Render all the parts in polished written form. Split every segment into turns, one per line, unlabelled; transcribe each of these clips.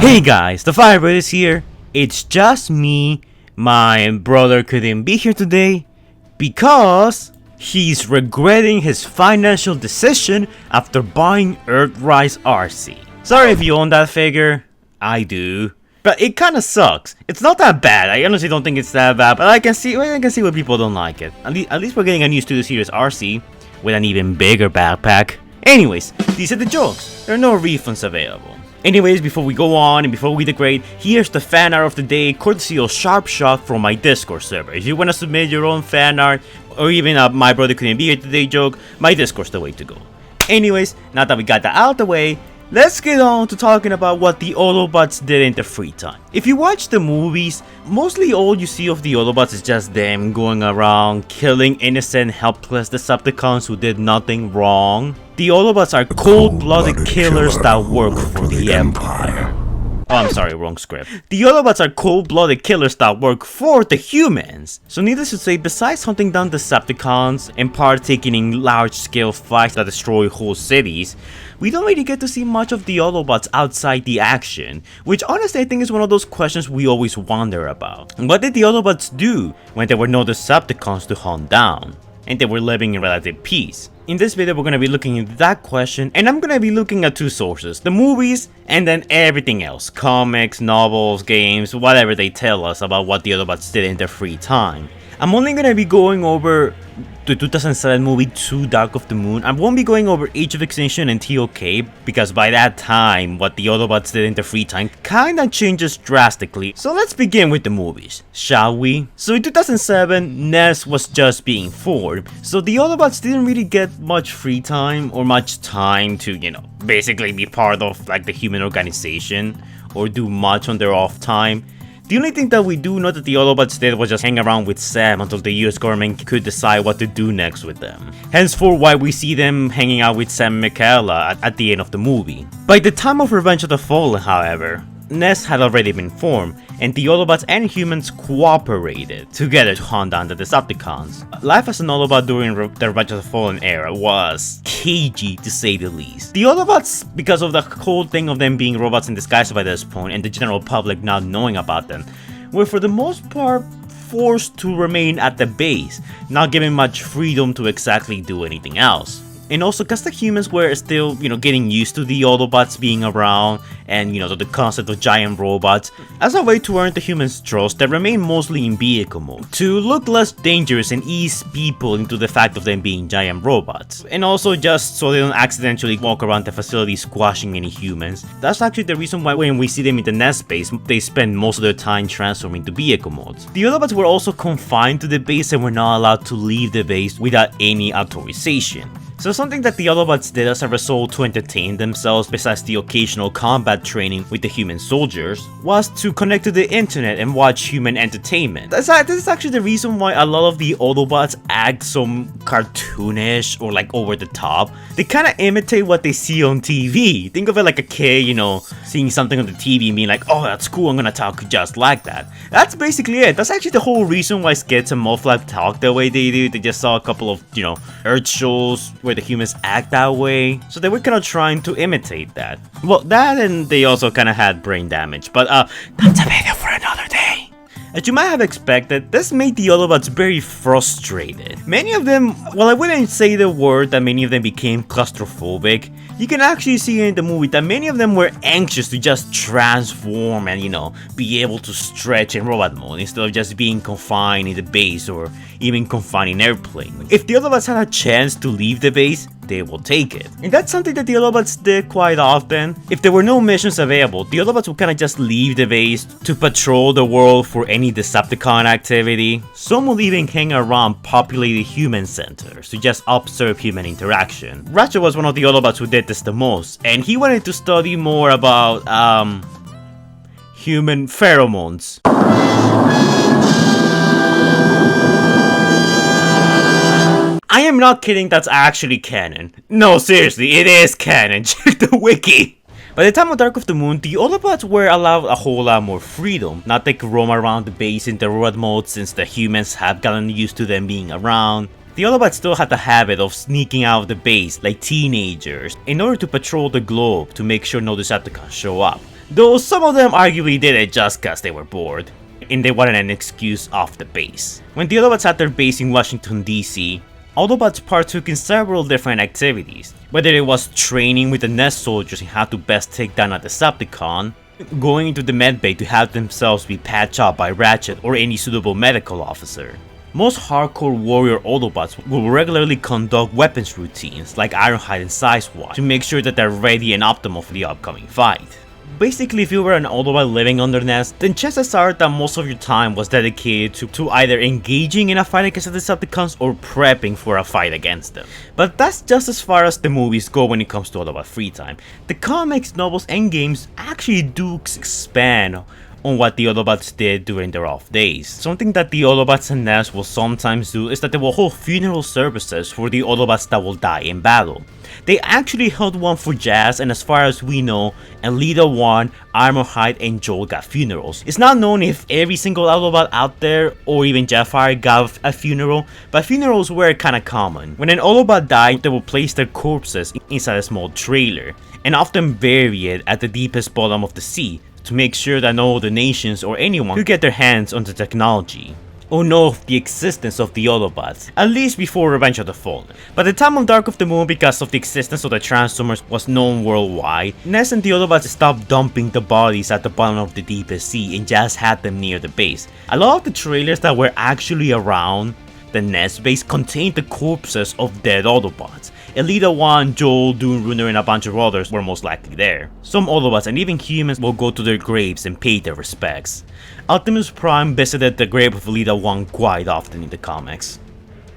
Hey guys, the Firebird is here. It's just me. My brother couldn't be here today because he's regretting his financial decision after buying Earthrise RC. Sorry if you own that figure, I do. But it kinda sucks. It's not that bad. I honestly don't think it's that bad, but I can see why people don't like it. At least we're getting a new Studio Series RC with an even bigger backpack. Anyways, these are the jokes. There are no refunds available. Anyways, before we go on and before we degrade, here's the fan art of the day, courtesy of Sharp Shot from my Discord server. If you want to submit your own fan art, or even my brother couldn't be here today joke, my Discord's the way to go. Anyways, now that we got that out of the way, let's get on to talking about what the Autobots did in their free time. If you watch the movies, mostly all you see of the Autobots is just them going around killing innocent, helpless Decepticons who did nothing wrong. The Autobots are cold-blooded killers that work for the Empire. Oh, I'm sorry, wrong script. The Autobots are cold-blooded killers that work for the humans. So needless to say, besides hunting down Decepticons and partaking in large-scale fights that destroy whole cities, we don't really get to see much of the Autobots outside the action, which honestly I think is one of those questions we always wonder about. What did the Autobots do when there were no Decepticons to hunt down, and they were living in relative peace? In this video we're going to be looking into that question, and I'm going to be looking at two sources, the movies and then everything else, comics, novels, games, whatever they tell us about what the Autobots did in their free time. I'm only going to be going over the 2007 movie Too Dark of the Moon. I won't be going over Age of Extinction and TOK because by that time what the Autobots did in their free time kinda changes drastically. So let's begin with the movies, shall we? So in 2007, NES was just being formed, so the Autobots didn't really get much free time or much time to, you know, basically be part of like the human organization or do much on their off time. The only thing that we do know that the Autobots did was just hang around with Sam until the US government could decide what to do next with them. Henceforth why we see them hanging out with Sam and Michaela at the end of the movie. By the time of Revenge of the Fallen, however, NES had already been formed, and the Autobots and humans cooperated together to hunt down the Decepticons. Life as an Autobot during the Revenge of the Fallen era was cagey to say the least. The Autobots, because of the whole thing of them being robots in disguise by this point and the general public not knowing about them, were for the most part forced to remain at the base, not given much freedom to exactly do anything else. And also because the humans were still, getting used to the Autobots being around and, to the concept of giant robots, as a way to earn the humans' trust, they remained mostly in vehicle mode, to look less dangerous and ease people into the fact of them being giant robots. And also just so they don't accidentally walk around the facility squashing any humans. That's actually the reason why when we see them in the NES base, they spend most of their time transforming to vehicle modes. The Autobots were also confined to the base and were not allowed to leave the base without any authorization. So something that the Autobots did as a result to entertain themselves besides the occasional combat training with the human soldiers was to connect to the internet and watch human entertainment. This is actually the reason why a lot of the Autobots act so cartoonish or like over the top. They kind of imitate what they see on TV. Think of it like a kid, seeing something on the TV and being like, oh that's cool, I'm gonna talk just like that. That's basically it. That's actually the whole reason why Skits and Moflap talk the way they do. They just saw a couple of, Earth shows where the humans act that way, so they were kind of trying to imitate that. Well, that and they also kind of had brain damage, but that's a video for another day. As you might have expected, this made the Autobots very frustrated. Many of them, well I wouldn't say the word that many of them became claustrophobic, you can actually see in the movie that many of them were anxious to just transform and, be able to stretch in robot mode instead of just being confined in the base or even confined in airplane. If the Autobots had a chance to leave the base, they will take it. And that's something that the Autobots did quite often. If there were no missions available, the Autobots would kind of just leave the base to patrol the world for any Decepticon activity. Some would even hang around populated human centers to just observe human interaction. Ratchet was one of the Autobots who did this the most, and he wanted to study more about, human pheromones. I am not kidding, that's actually canon. No, seriously, it is canon. Check the wiki. By the time of Dark of the Moon, the Autobots were allowed a whole lot more freedom. Not they could roam around the base in the robot mode since the humans have gotten used to them being around. The Autobots still had the habit of sneaking out of the base like teenagers in order to patrol the globe to make sure no Decepticons show up. though some of them arguably did it just cause they were bored, and they wanted an excuse off the base. When the Autobots had their base in Washington DC, Autobots partook in several different activities, whether it was training with the Nest soldiers in how to best take down a Decepticon, going into the medbay to have themselves be patched up by Ratchet or any suitable medical officer. Most hardcore warrior Autobots will regularly conduct weapons routines like Ironhide and Sizewatch to make sure that they're ready and optimal for the upcoming fight. Basically, if you were an Autobot living under Nest, then chances are that most of your time was dedicated to either engaging in a fight against the Decepticons or prepping for a fight against them. But that's just as far as the movies go when it comes to Autobot free time. The comics, novels, and games actually do expand on what the Autobots did during their off days. Something that the Autobots and Nest will sometimes do is that they will hold funeral services for the Autobots that will die in battle. They actually held one for Jazz, and as far as we know, Elita 1, Armorhide, and Joel got funerals. It's not known if every single Autobot out there, or even Jetfire, got a funeral, but funerals were kinda common. When an Autobot died, they would place their corpses inside a small trailer, and often bury it at the deepest bottom of the sea, to make sure that no other nations or anyone could get their hands on the technology, or know of the existence of the Autobots, at least before Revenge of the Fallen. By the time of Dark of the Moon, because of the existence of the Transformers was known worldwide, Ness and the Autobots stopped dumping the bodies at the bottom of the deepest sea and just had them near the base. A lot of the trailers that were actually around the Nest base contained the corpses of dead Autobots. Elita 1, Joel, Dune, Runner, and a bunch of others were most likely there. Some Autobots and even humans will go to their graves and pay their respects. Optimus Prime visited the grave of Elita 1 quite often in the comics.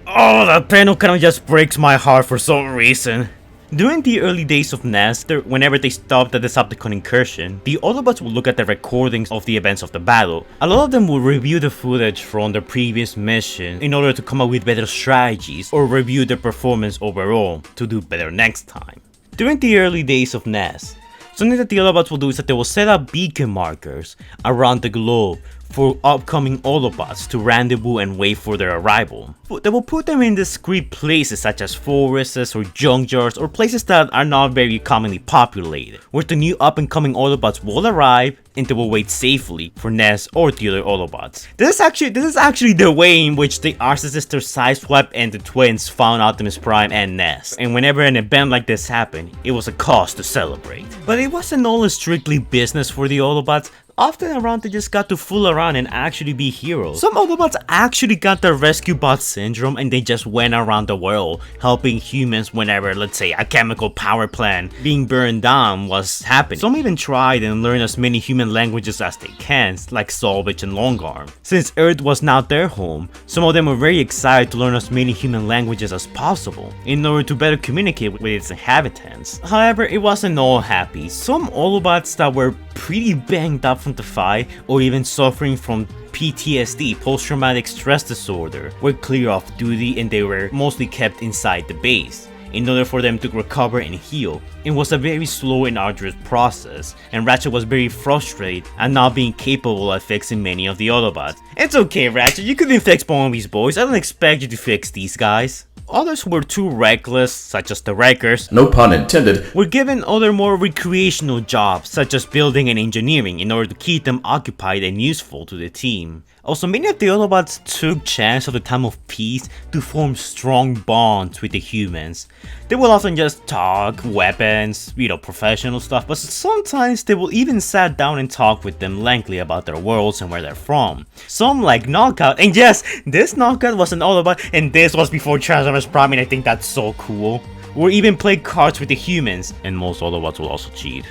Oh, that panel kinda just breaks my heart for some reason. During the early days of Nest, whenever they stopped the Decepticon incursion, the Autobots would look at the recordings of the events of the battle. A lot of them would review the footage from their previous mission in order to come up with better strategies or review their performance overall to do better next time. During the early days of Nest, something that the Autobots will do is that they will set up beacon markers around the globe for upcoming Autobots to rendezvous and wait for their arrival. They will put them in discreet places such as forests or junkyards or places that are not very commonly populated, where the new up-and-coming Autobots will arrive and they will wait safely for Ness or the other Autobots. This is actually the way in which the Arsa sisters Sideswipe and the twins found Optimus Prime and Ness, and whenever an event like this happened, it was a cause to celebrate. But it wasn't always strictly business for the Autobots. Often around they just got to fool around and actually be heroes. Some Autobots actually got the rescue bot syndrome and they just went around the world helping humans whenever, let's say, a chemical power plant being burned down was happening. Some even tried and learned as many human languages as they can, like Salvage and Longarm. Since Earth was not their home, some of them were very excited to learn as many human languages as possible in order to better communicate with its inhabitants. However, it wasn't all happy. Some Autobots that were pretty banged up from the fight or even suffering from PTSD, post-traumatic stress disorder, were clear off duty and they were mostly kept inside the base in order for them to recover and heal. It was a very slow and arduous process, and Ratchet was very frustrated at not being capable of fixing many of the Autobots. It's okay, Ratchet, you couldn't fix one of these boys, I don't expect you to fix these guys. Others who were too reckless, such as the Wreckers,
no pun intended,
were given other more recreational jobs, such as building and engineering, in order to keep them occupied and useful to the team. Also, many of the Autobots took chance of the time of peace to form strong bonds with the humans. They will often just talk, weapons, professional stuff, but sometimes they will even sit down and talk with them lengthily about their worlds and where they're from. Some like Knockout, and yes, this Knockout was an Autobot, and this was before Transformers Prime, and I think that's so cool. Or even play cards with the humans, and most Autobots will also cheat.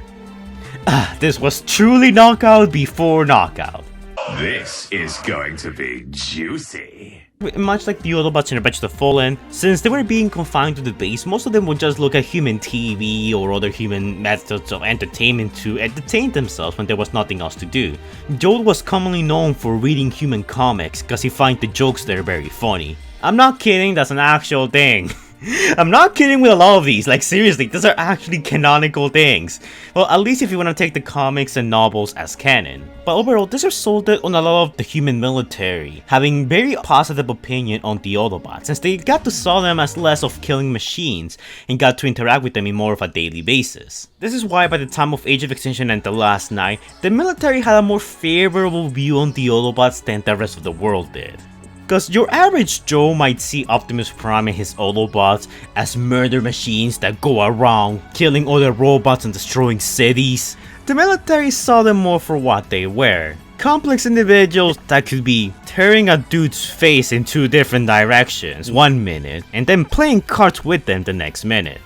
This was truly Knockout before Knockout.
This is going to be juicy.
Much like the Autobots in Revenge of the Fallen, since they were being confined to the base, most of them would just look at human TV or other human methods of entertainment to entertain themselves when there was nothing else to do. Joel was commonly known for reading human comics because he finds the jokes there very funny. I'm not kidding, that's an actual thing. I'm not kidding with a lot of these, like seriously, these are actually canonical things. Well, at least if you want to take the comics and novels as canon. But overall, this resulted on a lot of the human military having very positive opinion on the Autobots, since they got to saw them as less of killing machines and got to interact with them in more of a daily basis. This is why by the time of Age of Extinction and The Last Night, the military had a more favorable view on the Autobots than the rest of the world did. Cause your average Joe might see Optimus Prime and his Autobots as murder machines that go around killing other robots and destroying cities. The military saw them more for what they were. Complex individuals that could be tearing a dude's face in 2 different directions 1 minute and then playing cards with them the next minute.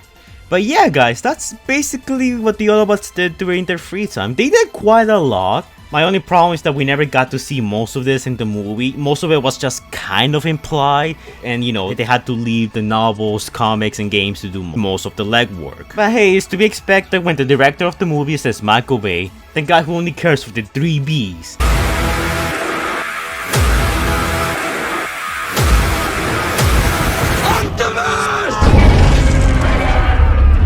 But yeah guys, that's basically what the Autobots did during their free time. They did quite a lot. My only problem is that we never got to see most of this in the movie. Most of it was just kind of implied, and you know, they had to leave the novels, comics, and games to do most of the legwork. But hey, it's to be expected when the director of the movie says Michael Bay, the guy who only cares for the 3 Bs.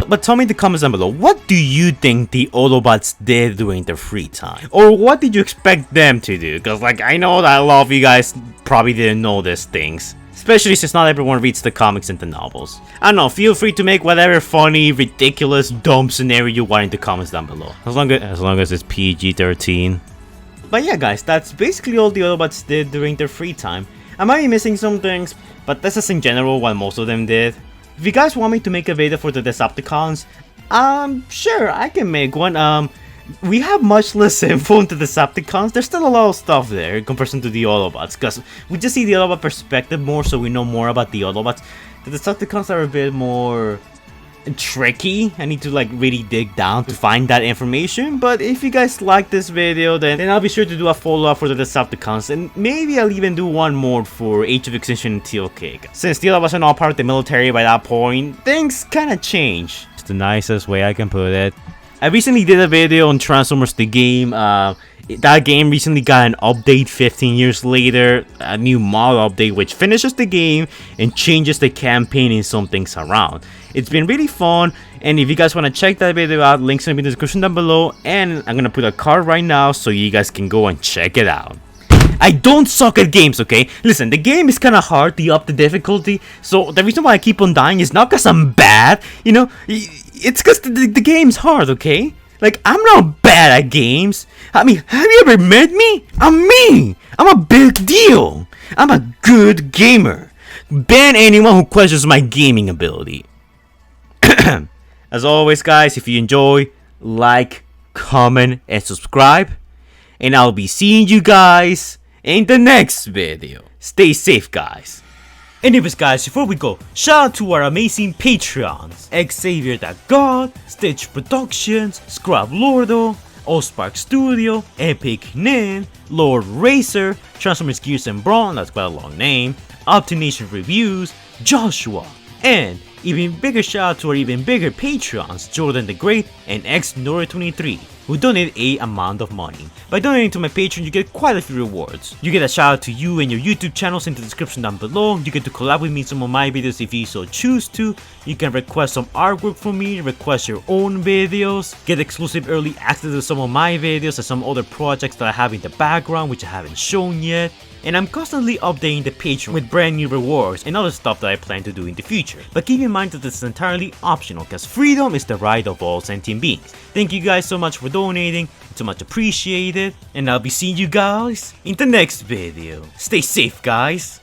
But tell me in the comments down below, what do you think the Autobots did during their free time? Or what did you expect them to do? Because like, I know that a lot of you guys probably didn't know these things. Especially since not everyone reads the comics and the novels. I don't know, feel free to make whatever funny, ridiculous, dumb scenario you want in the comments down below. As long as it's PG-13. But yeah guys, that's basically all the Autobots did during their free time. I might be missing some things, but this is in general what most of them did. If you guys want me to make a video for the Decepticons, sure, I can make one. We have much less info into the Decepticons. There's still a lot of stuff there in comparison to the Autobots, because we just see the Autobot perspective more, so we know more about the Autobots. The Decepticons are a bit more tricky. I need to like really dig down to find that information. But if you guys like this video, then I'll be sure to do a follow-up for the Decepticons, and maybe I'll even do one more for Age of Extinction and TLK. Since the Autobots are not part of the military by that point, things kinda change. It's the nicest way I can put it. I recently did a video on Transformers the game. That game recently got an update 15 years later, a new model update which finishes the game and changes the campaign and some things around. It's been really fun, and if you guys want to check that video out, links in the description down below, and I'm gonna put a card right now so you guys can go and check it out. I don't suck at games, okay? Listen, the game is kinda hard to up the difficulty, so the reason why I keep on dying is not cause I'm bad, you know, it's cause the game's hard, okay? Like, I'm not bad at games. I mean, have you ever met me? I'm me! I'm a big deal! I'm a good gamer. Ban anyone who questions my gaming ability. As always, guys, if you enjoy, like, comment, and subscribe. And I'll be seeing you guys in the next video. Stay safe, guys. Anyways guys, before we go, shout out to our amazing Patreons: Xavier the God, Stitch Productions, Scrub Lordo, Allspark Studio, Epic Nin, Lord Racer, Transformers Gears and Brawn, that's quite a long name, Optination Reviews, Joshua, and even bigger shout out to our even bigger Patreons, Jordan the Great and XNori23, who donate a amount of money. By donating to my Patreon, you get quite a few rewards. You get a shout out to you and your YouTube channels in the description down below. You get to collab with me in some of my videos if you so choose to. You can request some artwork from me, request your own videos, get exclusive early access to some of my videos and some other projects that I have in the background which I haven't shown yet. And I'm constantly updating the Patreon with brand new rewards and other stuff that I plan to do in the future. But keep in mind that it's entirely optional, because freedom is the right of all sentient beings. Thank you guys so much for donating, it's so much appreciated, and I'll be seeing you guys in the next video. Stay safe, guys.